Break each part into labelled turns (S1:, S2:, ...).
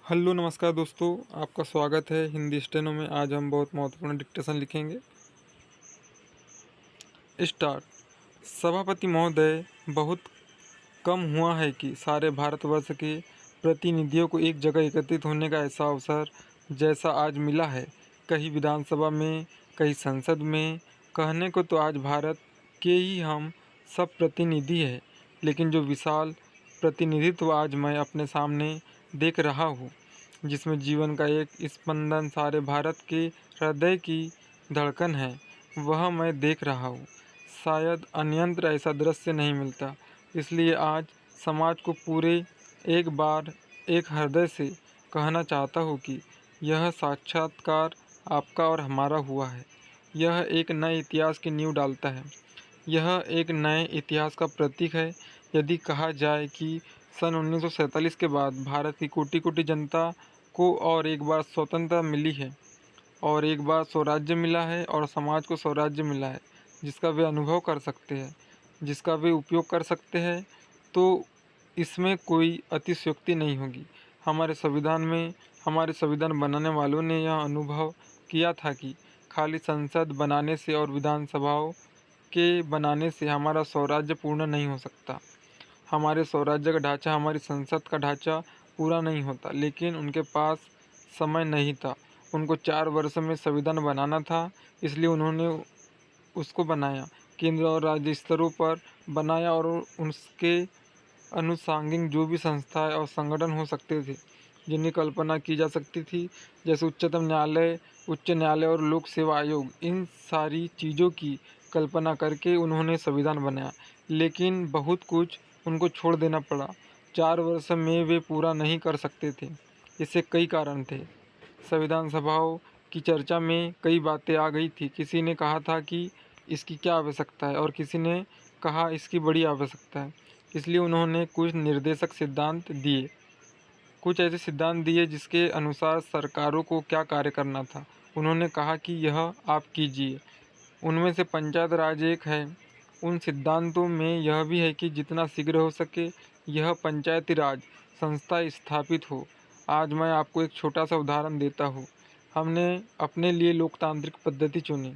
S1: Hello नमस्कार दोस्तों, आपका स्वागत है हिंदी स्टेनो में। आज हम बहुत महत्वपूर्ण डिक्टेशन लिखेंगे। स्टार्ट। सभापति महोदय, बहुत कम हुआ है कि सारे भारतवर्ष के प्रतिनिधियों को एक जगह एकत्रित होने का ऐसा अवसर जैसा आज मिला है। कहीं विधानसभा में, कहीं संसद में। कहने को तो आज भारत के ही हम सब प्रतिनिधि हैं, लेकिन जो विशाल प्रतिनिधित्व आज मैं अपने सामने देख रहा हूँ, जिसमें जीवन का एक स्पंदन सारे भारत के हृदय की धड़कन है, वह मैं देख रहा हूँ। शायद अन्यत्र ऐसा दृश्य नहीं मिलता। इसलिए आज समाज को पूरे एक बार एक हृदय से कहना चाहता हूँ कि यह साक्षात्कार आपका और हमारा हुआ है। यह एक नए इतिहास की नींव डालता है। यह एक नए इतिहास का प्रतीक है। यदि कहा जाए कि सन 1947 के बाद भारत की कोटि कोटि जनता को और एक बार स्वतंत्रता मिली है, और एक बार स्वराज्य मिला है, और समाज को स्वराज्य मिला है जिसका वे अनुभव कर सकते हैं, जिसका वे उपयोग कर सकते हैं, तो इसमें कोई अतिशयोक्ति नहीं होगी। हमारे संविधान बनाने वालों ने यह अनुभव किया था कि खाली संसद बनाने से और विधानसभाओं के बनाने से हमारा स्वराज्य पूर्ण नहीं हो सकता। हमारे स्वराज्य का ढांचा, हमारी संसद का ढांचा पूरा नहीं होता। लेकिन उनके पास समय नहीं था। उनको 4 वर्ष में संविधान बनाना था, इसलिए उन्होंने उसको बनाया, केंद्र और राज्य स्तरों पर बनाया, और उसके अनुषंगिक जो भी संस्थाएं और संगठन हो सकते थे, जिनकी कल्पना की जा सकती थी, जैसे उच्चतम न्यायालय, उच्च न्यायालय और लोक सेवा आयोग, इन सारी चीज़ों की कल्पना करके उन्होंने संविधान बनाया। लेकिन बहुत कुछ उनको छोड़ देना पड़ा। 4 वर्ष में वे पूरा नहीं कर सकते थे। इससे कई कारण थे। संविधान सभाओं की चर्चा में कई बातें आ गई थी। किसी ने कहा था कि इसकी क्या आवश्यकता है, और किसी ने कहा इसकी बड़ी आवश्यकता है। इसलिए उन्होंने कुछ निर्देशक सिद्धांत दिए, कुछ ऐसे सिद्धांत दिए जिसके अनुसार सरकारों को क्या कार्य करना था। उन्होंने कहा कि यह आप कीजिए। उनमें से पंचायत राज एक है। उन सिद्धांतों में यह भी है कि जितना शीघ्र हो सके यह पंचायती राज संस्था स्थापित हो। आज मैं आपको एक छोटा सा उदाहरण देता हूँ। हमने अपने लिए लोकतांत्रिक पद्धति चुनी,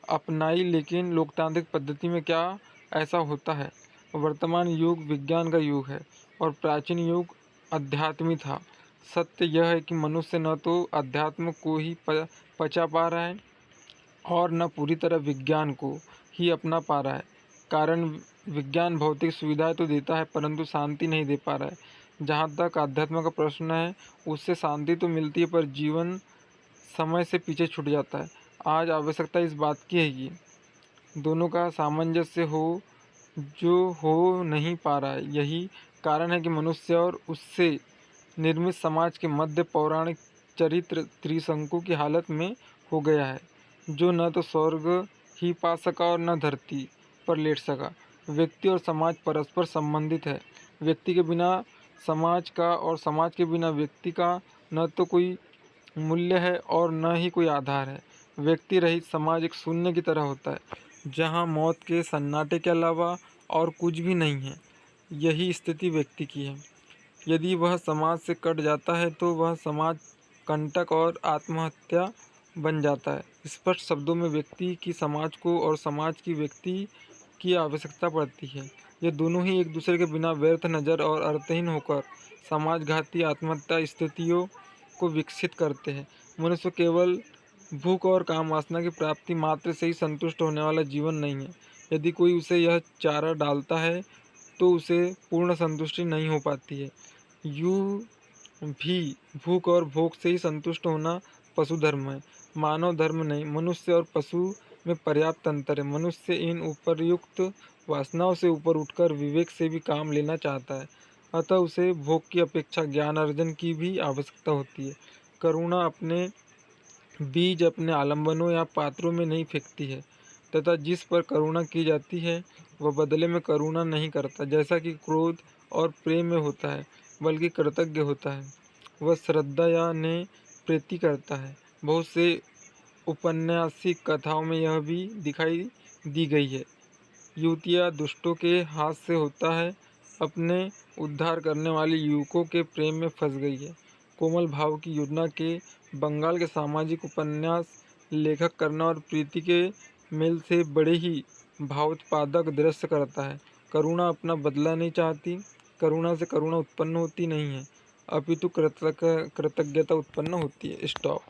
S1: अपनाई, लेकिन लोकतांत्रिक पद्धति में क्या ऐसा होता है। वर्तमान युग विज्ञान का युग है, और प्राचीन युग अध्यात्मी था। सत्य यह है कि मनुष्य न तो अध्यात्म को ही पचा पा रहा है, और न पूरी तरह विज्ञान को ही अपना पा रहा है। कारण, विज्ञान भौतिक सुविधाएं तो देता है, परंतु शांति नहीं दे पा रहा है। जहाँ तक अध्यात्म का प्रश्न है, उससे शांति तो मिलती है, पर जीवन समय से पीछे छूट जाता है। आज आवश्यकता इस बात की है कि दोनों का सामंजस्य हो, जो हो नहीं पा रहा है। यही कारण है कि मनुष्य और उससे निर्मित समाज के मध्य पौराणिक चरित्र त्रिशंकु की हालत में हो गया है, जो न तो स्वर्ग ही पा सका और न धरती पर लेट सका। व्यक्ति और समाज परस्पर संबंधित है। व्यक्ति के बिना समाज का, और समाज के बिना व्यक्ति का न तो कोई मूल्य है और न ही कोई आधार है। व्यक्ति रहित समाज एक शून्य की तरह होता है, जहाँ मौत के सन्नाटे के अलावा और कुछ भी नहीं है। यही स्थिति व्यक्ति की है। यदि वह समाज से कट जाता है तो वह समाज कंटक और आत्महत्या बन जाता है। स्पष्ट शब्दों में व्यक्ति की समाज को और समाज की व्यक्ति की आवश्यकता पड़ती है। ये दोनों ही एक दूसरे के बिना व्यर्थ नज़र और अर्थहीन होकर समाजघाती आत्महत्या स्थितियों को विकसित करते हैं। मनुष्य केवल भूख और काम वासना की प्राप्ति मात्र से ही संतुष्ट होने वाला जीवन नहीं है। यदि कोई उसे यह चारा डालता है तो उसे पूर्ण संतुष्टि नहीं हो पाती है। यूं भी भूख और भोग से ही संतुष्ट होना पशु धर्म है, मानव धर्म नहीं। मनुष्य और पशु में पर्याप्त अंतर है। मनुष्य इन उपर्युक्त वासनाओं से ऊपर उठकर विवेक से भी काम लेना चाहता है, अतः उसे भोग की अपेक्षा ज्ञान अर्जन की भी आवश्यकता होती है। करुणा अपने बीज अपने आलंबनों या पात्रों में नहीं फेंकती है, तथा जिस पर करुणा की जाती है वह बदले में करुणा नहीं करता, जैसा कि क्रोध और प्रेम में होता है, बल्कि कृतज्ञ होता है। वह श्रद्धा या ने प्रीति करता है। बहुत से औपन्यासिक कथाओं में यह भी दिखाई दी गई है। युवतियाँ दुष्टों के हाथ से होता है, अपने उद्धार करने वाले युवकों के प्रेम में फंस गई है। कोमल भाव की योजना के बंगाल के सामाजिक उपन्यास लेखक करुणा और प्रीति के मेल से बड़े ही भावोत्पादक दृश्य करता है। करुणा अपना बदला नहीं चाहती, करुणा से करुणा उत्पन्न होती नहीं है, अपितु कृतज्ञता उत्पन्न होती है। स्टॉप।